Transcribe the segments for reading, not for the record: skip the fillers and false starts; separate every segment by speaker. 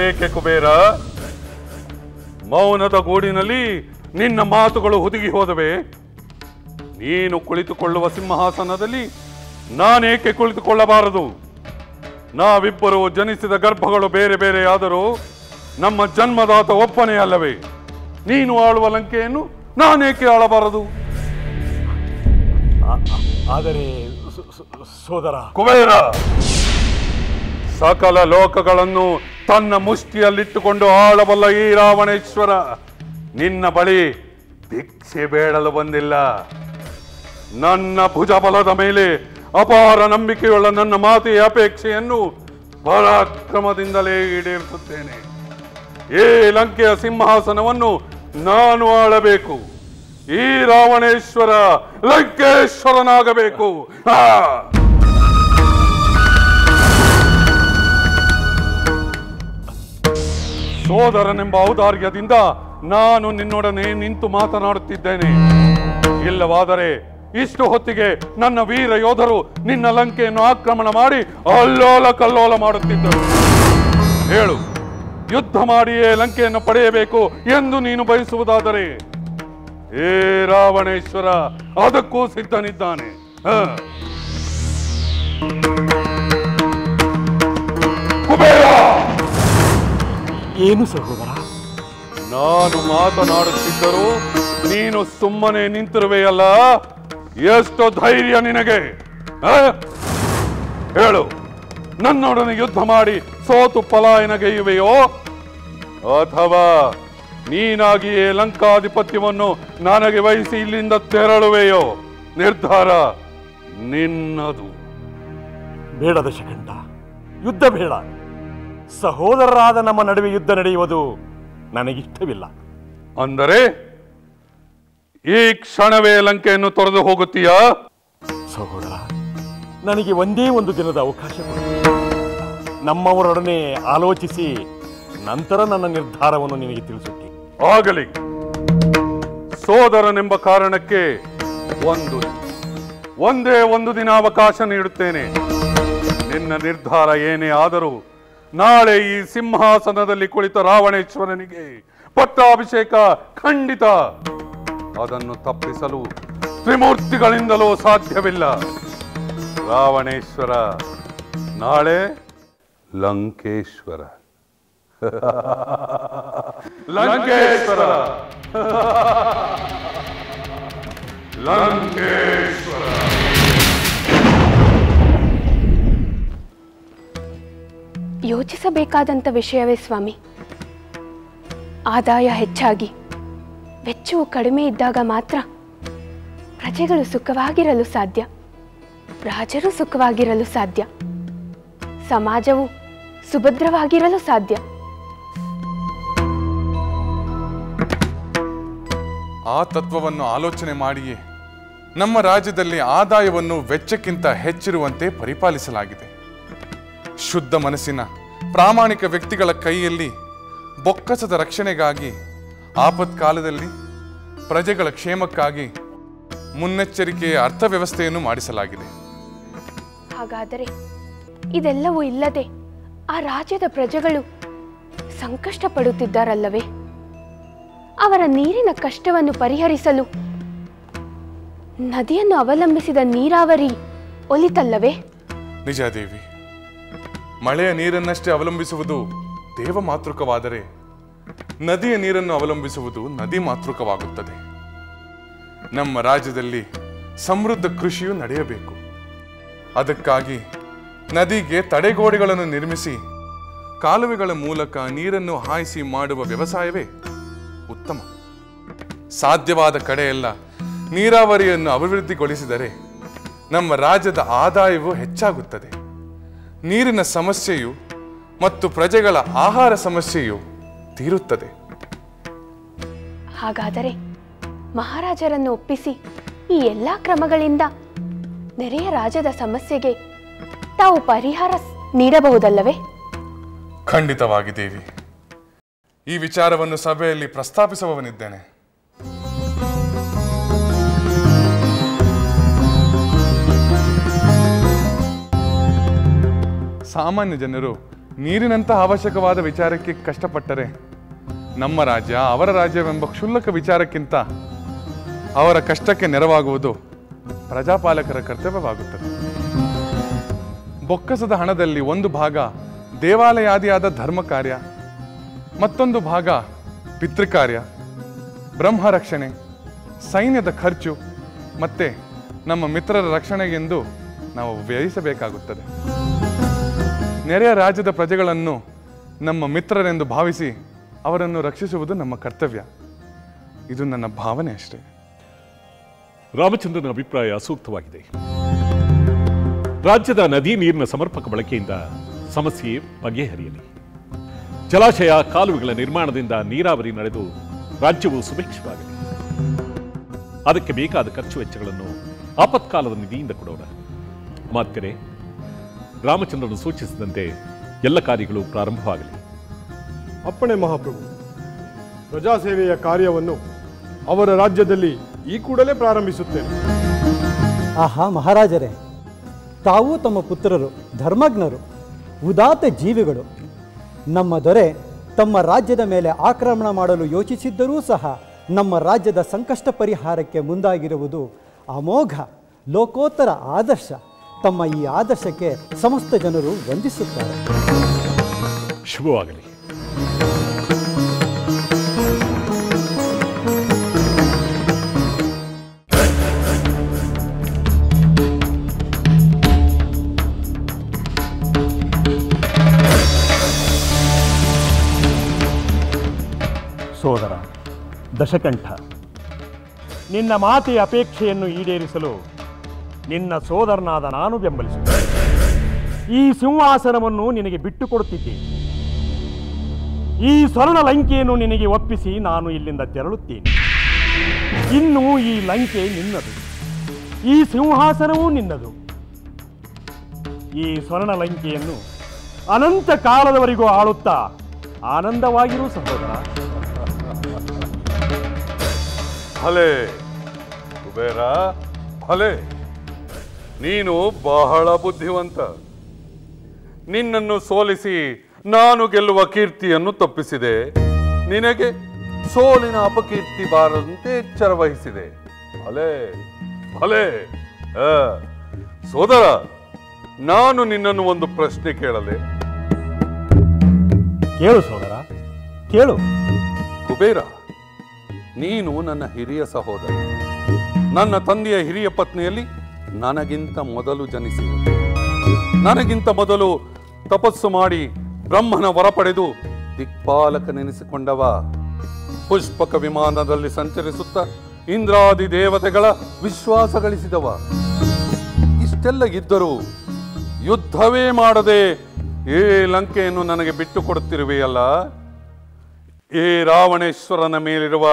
Speaker 1: ಏಕೆ ಕುಬೇರ? ಮೌನದ ಗೂಡಿನಲ್ಲಿ ನಿನ್ನ ಮಾತುಗಳು ಹುದುಗಿ ಹೋದವೆ. ನೀನು ಕುಳಿತುಕೊಳ್ಳುವ ಸಿಂಹಾಸನದಲ್ಲಿ ನಾನೇಕೆ ಕುಳಿತುಕೊಳ್ಳಬಾರದು? ನಾವಿಬ್ಬರು ಜನಿಸಿದ ಗರ್ಭಗಳು ಬೇರೆ ಬೇರೆಯಾದರೂ ನಮ್ಮ ಜನ್ಮದಾತ ಒಪ್ಪನೇ ಅಲ್ಲವೇ? ನೀನು ಆಳುವ ಲಂಕೆಯನ್ನು ನಾನೇಕೆ ಆಳಬಾರದು?
Speaker 2: ಆದರೆ ಸೋದರ
Speaker 1: ಕುಬೇರ, ಸಕಲ ಲೋಕಗಳನ್ನು ತನ್ನ ಮುಷ್ಟಿಯಲ್ಲಿಟ್ಟುಕೊಂಡು ಆಳಬಲ್ಲ ಈ ರಾವಣೇಶ್ವರ ನಿನ್ನ ಬಳಿ ಭಿಕ್ಷೆ ಬೇಡಲು ಬಂದಿಲ್ಲ. ನನ್ನ ಭುಜಬಲದ ಮೇಲೆ ಅಪಾರ ನಂಬಿಕೆಯುಳ್ಳ ನನ್ನ ಮಾತೆಯ ಅಪೇಕ್ಷೆಯನ್ನು ಪರಾಕ್ರಮದಿಂದಲೇ ಈಡೇರಿಸುತ್ತೇನೆ. ಈ ಲಂಕೆಯ ಸಿಂಹಾಸನವನ್ನು ನಾನು ಆಳಬೇಕು. ಈ ರಾವಣೇಶ್ವರ ಲಂಕೇಶ್ವರನಾಗಬೇಕು. ಸೋದರನೆಂಬ ಔದಾರ್ಯದಿಂದ ನಾನು ನಿನ್ನೊಡನೆ ನಿಂತು ಮಾತನಾಡುತ್ತಿದ್ದೇನೆ. ಇಲ್ಲವಾದರೆ ಇಷ್ಟು ಹೊತ್ತಿಗೆ ನನ್ನ ವೀರ ಯೋಧರು ನಿನ್ನ ಲಂಕೆಯನ್ನು ಆಕ್ರಮಣ ಮಾಡಿ ಅಲ್ಲೋಲ ಕಲ್ಲೋಲ ಮಾಡುತ್ತಿದ್ದರು. ಹೇಳು, ಯುದ್ಧ ಮಾಡಿಯೇ ಲಂಕೆಯನ್ನು ಪಡೆಯಬೇಕು ಎಂದು ನೀನು ಬಯಸುವುದಾದರೆ ಏ ರಾವಣೇಶ್ವರ ಅದಕ್ಕೂ ಸಿದ್ಧನಿದ್ದಾನೆ. ಕುಬೇರ,
Speaker 2: ಏನು ಸಹೋದರ?
Speaker 1: ನಾನು ಮಾತನಾಡುತ್ತಿದ್ದರೂ ನೀನು ಸುಮ್ಮನೆ ನಿಂತಿರುವೆಯಲ್ಲ, ಎಷ್ಟು ಧೈರ್ಯ ನಿನಗೆ? ಹೇಳು, ನನ್ನೊಡನೆ ಯುದ್ಧ ಮಾಡಿ ಸೋತು ಪಲಾಯನಗೈಯುವೆಯೋ ಅಥವಾ ನೀನಾಗಿಯೇ ಲಂಕಾಧಿಪತ್ಯವನ್ನು ನನಗೆ ವಹಿಸಿ ಇಲ್ಲಿಂದ ತೆರಳುವೆಯೋ? ನಿರ್ಧಾರ ನಿನ್ನದು.
Speaker 2: ಬೇಡ ದಶಕಂಠ, ಯುದ್ಧ ಬೇಡ. ಸಹೋದರರಾದ ನಮ್ಮ ನಡುವೆ ಯುದ್ಧ ನಡೆಯುವುದು ನನಗಿಷ್ಟವಿಲ್ಲ.
Speaker 1: ಅಂದರೆ ಈ ಕ್ಷಣವೇ ಲಂಕೆಯನ್ನು ತೊರೆದು ಹೋಗುತ್ತೀಯಾ?
Speaker 2: ಸಹೋದರ, ನನಗೆ ಒಂದೇ ಒಂದು ದಿನದ ಅವಕಾಶ ಕೊಡಿ. ನಮ್ಮವರೊಡನೆ ಆಲೋಚಿಸಿ ನಂತರ ನನ್ನ ನಿರ್ಧಾರವನ್ನು ನಿನಗೆ ತಿಳಿಸುತ್ತೇನೆ.
Speaker 1: ಆಗಲಿ. ಸೋದರನೆಂಬ ಕಾರಣಕ್ಕೆ ಒಂದೇ ಒಂದು ದಿನ ಅವಕಾಶ ನೀಡುತ್ತೇನೆ. ನಿನ್ನ ನಿರ್ಧಾರ ಏನೇ ಆದರೂ ನಾಳೆ ಈ ಸಿಂಹಾಸನದಲ್ಲಿ ಕುಳಿತ ರಾವಣೇಶ್ವರನಿಗೆ ಪಟ್ಟಾಭಿಷೇಕ ಖಂಡಿತ. ಅದನ್ನು ತಪ್ಪಿಸಲು ತ್ರಿಮೂರ್ತಿಗಳಿಂದಲೂ ಸಾಧ್ಯವಿಲ್ಲ. ರಾವಣೇಶ್ವರ ನಾಳೆ ಲಂಕೇಶ್ವರ. ಲಂಕೇಶ್ವರ ಲಂಕೇಶ್ವರ.
Speaker 3: ಯೋಚಿಸಬೇಕಾದಂಥ ವಿಷಯವೇ ಸ್ವಾಮಿ. ಆದಾಯ ಹೆಚ್ಚಾಗಿ ವೆಚ್ಚವು ಕಡಿಮೆ ಇದ್ದಾಗ ಮಾತ್ರ ಪ್ರಜೆಗಳು ಸುಖವಾಗಿರಲು ಸಾಧ್ಯ, ರಾಜರು ಸುಖವಾಗಿರಲು ಸಾಧ್ಯ, ಸಮಾಜವು ಸುಭದ್ರವಾಗಿರಲು ಸಾಧ್ಯ.
Speaker 4: ಆ ತತ್ವವನ್ನು ಆಲೋಚನೆ ಮಾಡಿಯೇ ನಮ್ಮ ರಾಜ್ಯದಲ್ಲಿ ಆದಾಯವನ್ನು ವೆಚ್ಚಕ್ಕಿಂತ ಹೆಚ್ಚಿರುವಂತೆ ಪರಿಪಾಲಿಸಲಾಗಿದೆ. ಶುದ್ಧ ಮನಸ್ಸಿನ ಪ್ರಾಮಾಣಿಕ ವ್ಯಕ್ತಿಗಳ ಕೈಯಲ್ಲಿ ಬೊಕ್ಕಸದ ರಕ್ಷಣೆಗಾಗಿ, ಆಪತ್ಕಾಲದಲ್ಲಿ ಪ್ರಜೆಗಳ ಕ್ಷೇಮಕ್ಕಾಗಿ ಮುನ್ನೆಚ್ಚರಿಕೆಯ ಅರ್ಥವ್ಯವಸ್ಥೆಯನ್ನು ಮಾಡಿಸಲಾಗಿದೆ.
Speaker 3: ಹಾಗಾದರೆ ಇದೆಲ್ಲವೂ ಇಲ್ಲದೆ ಆ ರಾಜ್ಯದ ಪ್ರಜೆಗಳು ಸಂಕಷ್ಟ ಪಡುತ್ತಿದ್ದಾರಲ್ಲವೇ? ಅವರ ನೀರಿನ ಕಷ್ಟವನ್ನು ಪರಿಹರಿಸಲು ನದಿಯನ್ನು ಅವಲಂಬಿಸಿದ ನೀರಾವರಿ ಒಲಿತಲ್ಲವೇ?
Speaker 4: ನಿಜ ದೇವಿ, ಮಳೆಯ ನೀರನ್ನಷ್ಟೇ ಅವಲಂಬಿಸುವುದು ದೇವ ಮಾತೃಕವಾದರೆ ನದಿಯ ನೀರನ್ನು ಅವಲಂಬಿಸುವುದು ನದಿ ಮಾತೃಕವಾಗುತ್ತದೆ. ನಮ್ಮ ರಾಜ್ಯದಲ್ಲಿ ಸಮೃದ್ಧ ಕೃಷಿಯು ನಡೆಯಬೇಕು. ಅದಕ್ಕಾಗಿ ನದಿಗೆ ತಡೆಗೋಡೆಗಳನ್ನು ನಿರ್ಮಿಸಿ ಕಾಲುವೆಗಳ ಮೂಲಕ ನೀರನ್ನು ಹಾಯಿಸಿ ಮಾಡುವ ವ್ಯವಸಾಯವೇ ಉತ್ತಮ. ಸಾಧ್ಯವಾದ ಕಡೆಯೆಲ್ಲ ನೀರಾವರಿಯನ್ನು ಅಭಿವೃದ್ಧಿಗೊಳಿಸಿದರೆ ನಮ್ಮ ರಾಜ್ಯದ ಆದಾಯವು ಹೆಚ್ಚಾಗುತ್ತದೆ. ನೀರಿನ ಸಮಸ್ಯೆಯು ಮತ್ತು ಪ್ರಜೆಗಳ ಆಹಾರ ಸಮಸ್ಯೆಯು ತೀರುತ್ತದೆ.
Speaker 3: ಹಾಗಾದರೆ ಮಹಾರಾಜರನ್ನು ಒಪ್ಪಿಸಿ ಈ ಎಲ್ಲ ಕ್ರಮಗಳಿಂದ ನೆರೆಯ ರಾಜ್ಯದ ಸಮಸ್ಯೆಗೆ ತಾವು ಪರಿಹಾರ ನೀಡಬಹುದಲ್ಲವೇ?
Speaker 4: ಖಂಡಿತವಾಗಿ ದೇವಿ, ಈ ವಿಚಾರವನ್ನು ಸಭೆಯಲ್ಲಿ ಪ್ರಸ್ತಾಪಿಸುವವನಿದ್ದೇನೆ. ಸಾಮಾನ್ಯ ಜನರು ನೀರಿನಂಥ ಅವಶ್ಯಕವಾದ ವಿಚಾರಕ್ಕೆ ಕಷ್ಟಪಟ್ಟರೆ ನಮ್ಮ ರಾಜ್ಯ ಅವರ ರಾಜ್ಯವೆಂಬ ಕ್ಷುಲ್ಲಕ ವಿಚಾರಕ್ಕಿಂತ ಅವರ ಕಷ್ಟಕ್ಕೆ ನೆರವಾಗುವುದು ಪ್ರಜಾಪಾಲಕರ ಕರ್ತವ್ಯವಾಗುತ್ತದೆ. ಬೊಕ್ಕಸದ ಹಣದಲ್ಲಿ ಒಂದು ಭಾಗ ದೇವಾಲಯಾದಿಯಾದ ಧರ್ಮ ಕಾರ್ಯ, ಮತ್ತೊಂದು ಭಾಗ ಪಿತೃಕಾರ್ಯ, ಬ್ರಹ್ಮ ರಕ್ಷಣೆ, ಸೈನ್ಯದ ಖರ್ಚು ಮತ್ತೆ ನಮ್ಮ ಮಿತ್ರರ ರಕ್ಷಣೆಗೆಂದು ನಾವು ವ್ಯಯಿಸಬೇಕಾಗುತ್ತದೆ. ನೆರೆಯ ರಾಜ್ಯದ ಪ್ರಜೆಗಳನ್ನು ನಮ್ಮ ಮಿತ್ರರೆಂದು ಭಾವಿಸಿ ಅವರನ್ನು ರಕ್ಷಿಸುವುದು ನಮ್ಮ ಕರ್ತವ್ಯ. ಇದು ನನ್ನ ಭಾವನೆ ಅಷ್ಟೇ.
Speaker 2: ರಾಮಚಂದ್ರನ ಅಭಿಪ್ರಾಯ ಸೂಕ್ತವಾಗಿದೆ. ರಾಜ್ಯದ ನದಿ ನೀರಿನ ಸಮರ್ಪಕ ಬಳಕೆಯಿಂದ ಸಮಸ್ಯೆ ಬಗೆಹರಿಯಲಿ. ಜಲಾಶಯ ಕಾಲುವೆಗಳ ನಿರ್ಮಾಣದಿಂದ ನೀರಾವರಿ ನಡೆದು ರಾಜ್ಯವು ಸುಭಿಕ್ಷವಾಗಲಿ. ಅದಕ್ಕೆ ಬೇಕಾದ ಖರ್ಚು ವೆಚ್ಚಗಳನ್ನು ಆಪತ್ಕಾಲದ ನಿಧಿಯಿಂದ ಕೊಡೋಣ. ಮಾತ್ಕರೆ, ರಾಮಚಂದ್ರನು ಸೂಚಿಸಿದಂತೆ ಎಲ್ಲ ಕಾರ್ಯಗಳು ಪ್ರಾರಂಭವಾಗಲಿ.
Speaker 5: ಅಪ್ಪಣೆ ಮಹಾಪ್ರಭು. ಪ್ರಜಾಸೇವೆಯ ಕಾರ್ಯವನ್ನು ಅವರ ರಾಜ್ಯದಲ್ಲಿ ಈ ಕೂಡಲೇ ಪ್ರಾರಂಭಿಸುತ್ತೇನೆ.
Speaker 6: ಆಹಾ ಮಹಾರಾಜರೇ, ತಾವು ತಮ್ಮ ಪುತ್ರರು ಧರ್ಮಜ್ಞರು, ಉದಾತ್ತ ಜೀವಿಗಳು. ನಮ್ಮ ದೊರೆ ತಮ್ಮ ರಾಜ್ಯದ ಮೇಲೆ ಆಕ್ರಮಣ ಮಾಡಲು ಯೋಚಿಸಿದ್ದರೂ ಸಹ ನಮ್ಮ ರಾಜ್ಯದ ಸಂಕಷ್ಟ ಪರಿಹಾರಕ್ಕೆ ಮುಂದಾಗಿರುವುದು ಅಮೋಘ ಲೋಕೋತ್ತರ ಆದರ್ಶ. ತಮ್ಮ ಈ ಆದರ್ಶಕ್ಕೆ ಸಮಸ್ತ ಜನರು ವಂದಿಸುತ್ತಾರೆ.
Speaker 2: ಶುಭವಾಗಲಿ.
Speaker 7: ಸೋದರ ದಶಕಂಠ, ನಿನ್ನ ಮಾತೆಯ ಅಪೇಕ್ಷೆಯನ್ನು ಈಡೇರಿಸಲು ನಿನ್ನ ಸೋದರನಾದ ನಾನು ಬೆಂಬಲಿಸುತ್ತೇನೆ. ಈ ಸಿಂಹಾಸನವನ್ನು ನಿನಗೆ ಬಿಟ್ಟುಕೊಡುತ್ತಿದ್ದೇನೆ. ಈ ಸ್ವರ್ಣ ಲಂಕೆಯನ್ನು ನಿನಗೆ ಒಪ್ಪಿಸಿ ನಾನು ಇಲ್ಲಿಂದ ತೆರಳುತ್ತೇನೆ. ಇನ್ನು ಈ ಲಂಕೆ ನಿನ್ನದು, ಈ ಸಿಂಹಾಸನವೂ ನಿನ್ನದು. ಈ ಸ್ವರ್ಣ ಲಂಕೆಯನ್ನು ಅನಂತ ಕಾಲದವರೆಗೂ ಆಳುತ್ತಾ ಆನಂದವಾಗಿರು ಸಹೋದರ.
Speaker 1: ಭಲೆ ಕುಬೇರ, ಭಲೆ. ನೀನು ಬಹಳ ಬುದ್ಧಿವಂತ. ನಿನ್ನನ್ನು ಸೋಲಿಸಿ ನಾನು ಗೆಲ್ಲುವ ಕೀರ್ತಿಯನ್ನು ತಪ್ಪಿಸಿದೆ. ನಿನಗೆ ಸೋಲಿನ ಅಪಕೀರ್ತಿ ಬಾರದಂತೆ ಎಚ್ಚರ ವಹಿಸಿದೆ. ಭಲೆ ಭಲೆ. ಸೋದರ, ನಾನು ನಿನ್ನನ್ನು ಒಂದು ಪ್ರಶ್ನೆ ಕೇಳಲೆ?
Speaker 7: ಕೇಳು ಸೋದರ, ಕೇಳು.
Speaker 1: ಕುಬೇರ, ನೀನು ನನ್ನ ಹಿರಿಯ ಸಹೋದರ. ನನ್ನ ತಂದೆಯ ಹಿರಿಯ ಪತ್ನಿಯಲ್ಲಿ ನನಗಿಂತ ಮೊದಲು ಜನಿಸಿದ, ನನಗಿಂತ ಮೊದಲು ತಪಸ್ಸು ಮಾಡಿ ಬ್ರಹ್ಮನ ವರ ಪಡೆದು ದಿಕ್ಪಾಲಕನೆನಿಸಿಕೊಂಡವ. ಪುಷ್ಪಕ ವಿಮಾನದಲ್ಲಿ ಸಂಚರಿಸುತ್ತ ಇಂದ್ರಾದಿ ದೇವತೆಗಳ ವಿಶ್ವಾಸ ಗಳಿಸಿದವ. ಇಷ್ಟೆಲ್ಲ ಇದ್ದರೂ ಯುದ್ಧವೇ ಮಾಡದೆ ಈ ಲಂಕೆಯನ್ನು ನನಗೆ ಬಿಟ್ಟು ಕೊಡುತ್ತಿರುವೆಯಲ್ಲ. ಈ ರಾವಣೇಶ್ವರನ ಮೇಲಿರುವ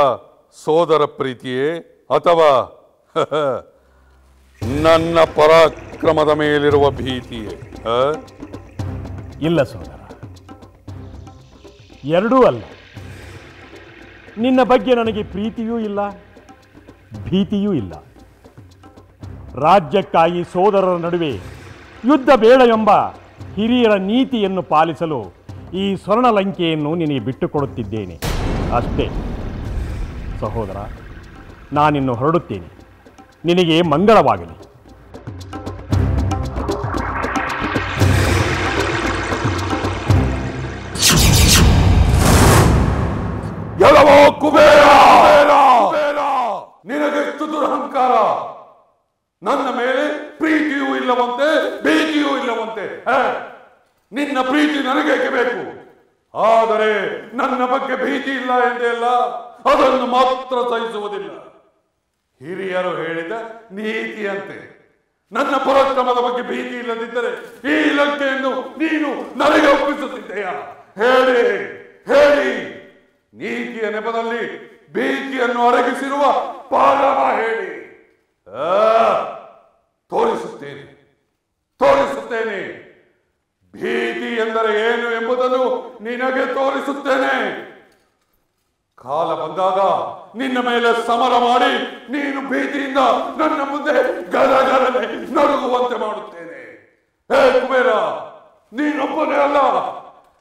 Speaker 1: ಸೋದರ ಪ್ರೀತಿಯೇ ಅಥವಾ ನನ್ನ ಪರಾಕ್ರಮದ ಮೇಲಿರುವ ಭೀತಿಯೇ?
Speaker 7: ಇಲ್ಲ ಸೋದರ, ಎರಡೂ ಅಲ್ಲ. ನಿನ್ನ ಬಗ್ಗೆ ನನಗೆ ಪ್ರೀತಿಯೂ ಇಲ್ಲ, ಭೀತಿಯೂ ಇಲ್ಲ. ರಾಜ್ಯಕ್ಕಾಗಿ ಸೋದರರ ನಡುವೆ ಯುದ್ಧ ಬೇಡ ಎಂಬ ಹಿರಿಯರ ನೀತಿಯನ್ನು ಪಾಲಿಸಲು ಈ ಸ್ವರ್ಣ ಲಂಕೆಯನ್ನು ನಿನಗೆ ಬಿಟ್ಟುಕೊಡುತ್ತಿದ್ದೇನೆ ಅಷ್ಟೇ. ಸಹೋದರ, ನಾನಿನ್ನು ಹೊರಡುತ್ತೇನೆ. ನಿನಗೆ ಮಂಗಳವಾಗಲಿ.
Speaker 1: ಎಲ್ಲವೋ ಕುಬೇರ, ನಿನಗೆಷ್ಟು ದುರಹಂಕಾರ! ನನ್ನ ಮೇಲೆ ಪ್ರೀತಿಯೂ ಇಲ್ಲವಂತೆ, ಭೀತಿಯೂ ಇಲ್ಲವಂತೆ. ನಿನ್ನ ಪ್ರೀತಿ ನನಗೇಕೆ ಬೇಕು? ಆದರೆ ನನ್ನ ಬಗ್ಗೆ ಭೀತಿ ಇಲ್ಲ ಎಂದೇ ಅಲ್ಲ, ಅದನ್ನು ಮಾತ್ರ ಸಹಿಸುವುದಿಲ್ಲ. ಹಿರಿಯರು ಹೇಳಿದ ನೀತಿಯಂತೆ ನನ್ನ ಪರಾಕ್ರಮದ ಬಗ್ಗೆ ಭೀತಿ ಇಲ್ಲದಿದ್ದರೆ ಈ ಲಂಕೆಯನ್ನು ನೀನು ನನಗೆ ಒಪ್ಪಿಸುತ್ತಿದ್ದೆಯಾ? ಹೇಳಿ ಹೇಳಿ. ನೀತಿಯ ನೆಪದಲ್ಲಿ ಭೀತಿಯನ್ನು ಅಡಗಿಸಿರುವ ಪಾಲವ ಹೇಳಿ. ತೋರಿಸುತ್ತೇನೆ ತೋರಿಸುತ್ತೇನೆ. ಭೀತಿ ಎಂದರೆ ಏನು ಎಂಬುದನ್ನು ನಿನಗೆ ತೋರಿಸುತ್ತೇನೆ. ಕಾಲ ಬಂದಾಗ ನಿನ್ನ ಮೇಲೆ ಸಮರ ಮಾಡಿ ನೀನು ಭೀತಿಯಿಂದ ನನ್ನ ಮುಂದೆ ಗರಗರನೆ ನಡುಗುವಂತೆ ಮಾಡುತ್ತೇನೆ. ಹೇ ಕುಬೇರ, ನೀನೊಬ್ಬನೇ ಅಲ್ಲ,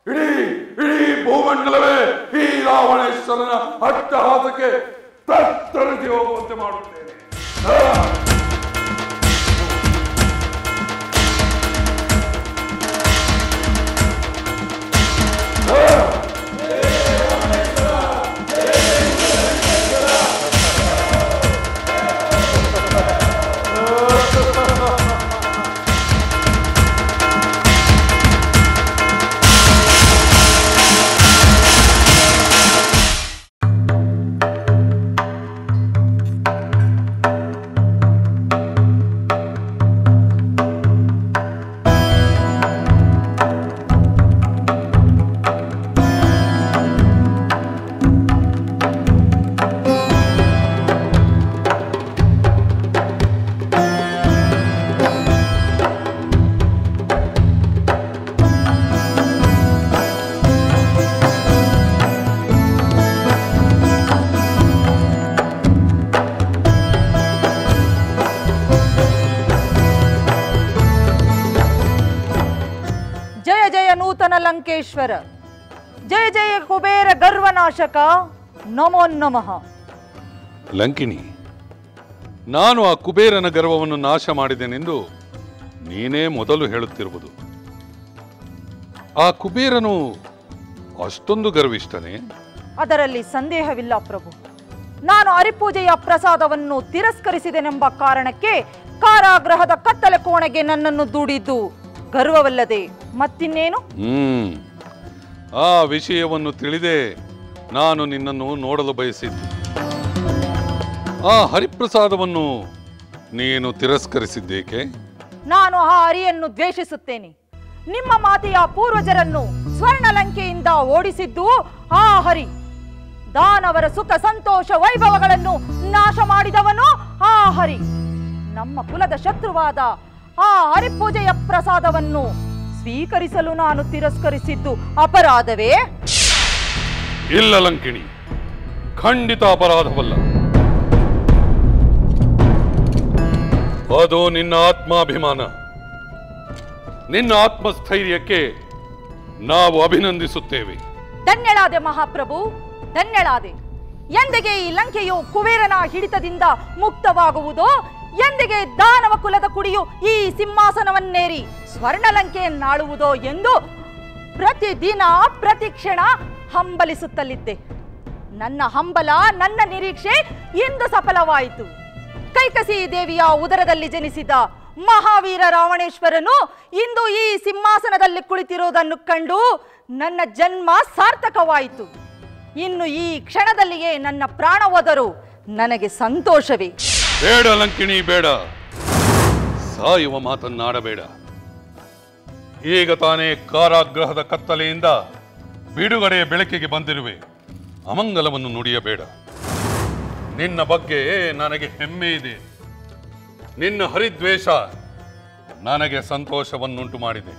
Speaker 1: ಇಡೀ ಭೂಮಂಡಲವೇ ಈ ರಾವಣೇಶ್ವರನ ಅಟ್ಟಹಾಸಕ್ಕೆ ತತ್ತರಿಸಿ ಹೋಗುವಂತೆ ಮಾಡುತ್ತೇನೆ.
Speaker 8: ಲಂಕೇಶ್ವರ, ಜಯ ಜಯ ಕುಬೇರ ಗರ್ವನಾಶಕ, ನಮೋ ನಮಃ.
Speaker 1: ಲಂಕಿಣಿ, ನಾನು ಆ ಕುಬೇರನ ಗರ್ವವನ್ನು ನಾಶ ಮಾಡಿದೆನೆಂದು ನೀನೇ ಮೊದಲು ಹೇಳುತ್ತಿರುವುದು. ಆ ಕುಬೇರನು ಅಷ್ಟೊಂದು ಗರ್ವಿಷ್ಠನೇ?
Speaker 8: ಅದರಲ್ಲಿ ಸಂದೇಹವಿಲ್ಲ ಪ್ರಭು. ನಾನು ಹರಿಪೂಜೆಯ ಪ್ರಸಾದವನ್ನು ತಿರಸ್ಕರಿಸಿದೆನೆಂಬ ಕಾರಣಕ್ಕೆ ಕಾರಾಗೃಹದ ಕತ್ತಲೆ ಕೋಣೆಗೆ ನನ್ನನ್ನು ದೂಡಿದ್ದು ಗರ್ವವಲ್ಲದೆ ಮತ್ತಿನ್ನೇನು?
Speaker 1: ಆ ವಿಷಯವನ್ನು ತಿಳಿದೇ ನಾನು ನಿನ್ನನ್ನು ನೋಡಲು ಬಯಸಿದ್ದೆ. ಆ ಹರಿಪ್ರಸಾದವನ್ನು ನೀನು ತಿರಸ್ಕರಿಸಿದ್ದೇಕೆ?
Speaker 8: ನಾನು ಆ ಹರಿಯನ್ನು ದ್ವೇಷಿಸುತ್ತೇನೆ. ನಿಮ್ಮ ಮಾತೆಯ ಪೂರ್ವಜರನ್ನು ಸ್ವರ್ಣಲಂಕೆಯಿಂದ ಓಡಿಸಿದ್ದು ಆ ಹರಿ. ದಾನವರ ಸುಖ ಸಂತೋಷ ವೈಭವಗಳನ್ನು ನಾಶ ಮಾಡಿದವನು ಆ ಹರಿ. ನಮ್ಮ ಕುಲದ ಶತ್ರುವಾದ ಆ ಹರಿಪೂಜೆಯ ಪ್ರಸಾದವನ್ನು ಸ್ವೀಕರಿಸಲು ನಾನು ತಿರಸ್ಕರಿಸಿದ್ದು ಅಪರಾಧವೇ?
Speaker 1: ಇಲ್ಲ ಲಂಕಿಣಿ, ಖಂಡಿತ ಅಪರಾಧವಲ್ಲ. ಅದು ನಿನ್ನ ಆತ್ಮಾಭಿಮಾನ, ನಿನ್ನ ಆತ್ಮಸ್ಥೈರ್ಯಕ್ಕೆ ನಾವು ಅಭಿನಂದಿಸುತ್ತೇವೆ.
Speaker 8: ಧನ್ಯಳಾದೆ ಮಹಾಪ್ರಭು, ಧನ್ಯಳಾದೆ. ಎಂದಿಗೆ ಈ ಲಂಕೆಯು ಕುಬೇರನ ಹಿಡಿತದಿಂದ ಮುಕ್ತವಾಗುವುದೋ, ಎಂದಿಗೆ ದಾನವ ಕುಲದ ಕುಡಿಯು ಈ ಸಿಂಹಾಸನವನ್ನೇರಿ ಸ್ವರ್ಣಲಂಕೆಯನ್ನಾಳುವುದೋ ಎಂದು ಪ್ರತಿದಿನ ಪ್ರತಿಕ್ಷಣ ಹಂಬಲಿಸುತ್ತಲಿದ್ದೆ. ನನ್ನ ಹಂಬಲ, ನನ್ನ ನಿರೀಕ್ಷೆ ಇಂದು ಸಫಲವಾಯಿತು. ಕೈಕಸಿ ದೇವಿಯ ಉದರದಲ್ಲಿ ಜನಿಸಿದ ಮಹಾವೀರ ರಾವಣೇಶ್ವರನು ಇಂದು ಈ ಸಿಂಹಾಸನದಲ್ಲಿ ಕುಳಿತಿರುವುದನ್ನು ಕಂಡು ನನ್ನ ಜನ್ಮ ಸಾರ್ಥಕವಾಯಿತು. ಇನ್ನು ಈ ಕ್ಷಣದಲ್ಲಿಯೇ ನನ್ನ ಪ್ರಾಣ ಹೋದರೂ ನನಗೆ ಸಂತೋಷವೇ.
Speaker 1: ಬೇಡ ಲಂಕಿಣಿ, ಬೇಡ. ಸಾಯುವ ಮಾತನ್ನಾಡಬೇಡ. ಈಗ ತಾನೇ ಕಾರಾಗೃಹದ ಕತ್ತಲೆಯಿಂದ ಬಿಡುಗಡೆಯ ಬೆಳಕಿಗೆ ಬಂದಿರುವೆ. ಅಮಂಗಲವನ್ನು ನುಡಿಯಬೇಡ. ನಿನ್ನ ಬಗ್ಗೆ ನನಗೆ ಹೆಮ್ಮೆ ಇದೆ. ನಿನ್ನ ಹರಿದ್ವೇಷ ನನಗೆ ಸಂತೋಷವನ್ನುಂಟು ಮಾಡಿದೆ.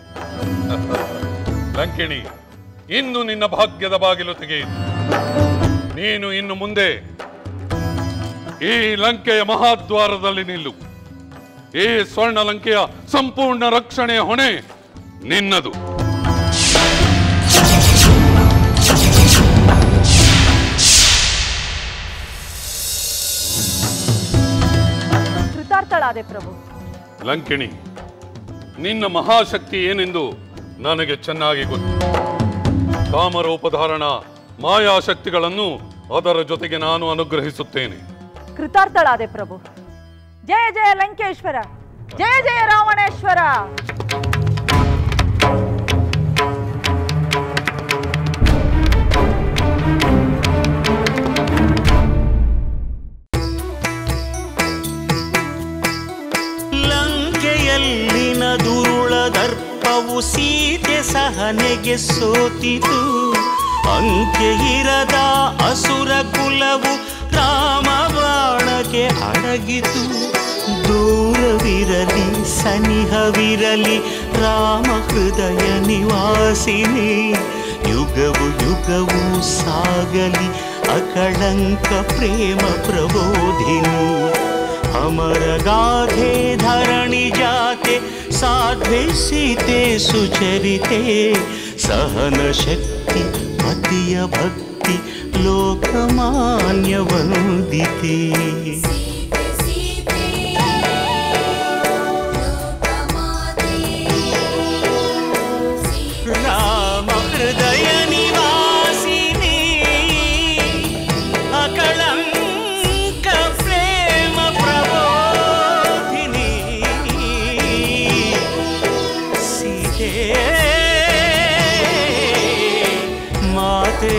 Speaker 1: ಲಂಕಿಣಿ, ಇಂದು ನಿನ್ನ ಭಾಗ್ಯದ ಬಾಗಿಲು ತೆಗೆಯಿತು. ನೀನು ಇನ್ನು ಮುಂದೆ ಈ ಲಂಕೆಯ ಮಹಾದ್ವಾರದಲ್ಲಿ ನಿಲ್ಲು. ಈ ಸ್ವರ್ಣ ಲಂಕೆಯ ಸಂಪೂರ್ಣ ರಕ್ಷಣೆಯ ಹೊಣೆ ನಿನ್ನದು.
Speaker 8: ಕೃತಾರ್ಥಳಾದೆ ಪ್ರಭು.
Speaker 1: ಲಂಕಿಣಿ, ನಿನ್ನ ಮಹಾಶಕ್ತಿ ಏನೆಂದು ನನಗೆ ಚೆನ್ನಾಗಿ ಗೊತ್ತು. ಕಾಮರೂಪಧಾರಣ ಮಾಯಾಶಕ್ತಿಗಳನ್ನು ಅದರ ಜೊತೆಗೆ ನಾನು ಅನುಗ್ರಹಿಸುತ್ತೇನೆ.
Speaker 8: ಕೃತಾರ್ಥಳಾದೆ ಪ್ರಭು. ಜಯ ಜಯ ಲಂಕೇಶ್ವರ, ಜಯ ಜಯ ರಾವಣೇಶ್ವರ.
Speaker 9: ಲಂಕೆಯಲ್ಲಿನ ದುರುಳ ದರ್ಪವು ಸೀತೆ ಸಹನೆಗೆ ಸೋತಿತು. ಅಂಕೆ ಇರದ ಅಸುರ ಕುಲವು ರಾಮ ಬಾಣಕ್ಕೆ ಅಡಗಿತು. ದೂರವಿರಲಿ ಸನಿಹವಿರಲಿ ರಾಮ ಹೃದಯ ನಿವಾಸಿನಿ. ಯುಗವು ಯುಗವು ಸಾಗಲಿ ಅಕಳಂಕ ಪ್ರೇಮ ಪ್ರಬೋಧಿನಿ. अमरगाधे धरणि जाते साध्वे सीते सुचरिते सहन शक्ति पतिय भक्ति लोकमान्य वंदिते राम हृदय निवासिनी अकलंक प्रेम प्रबोधिनी सीते माते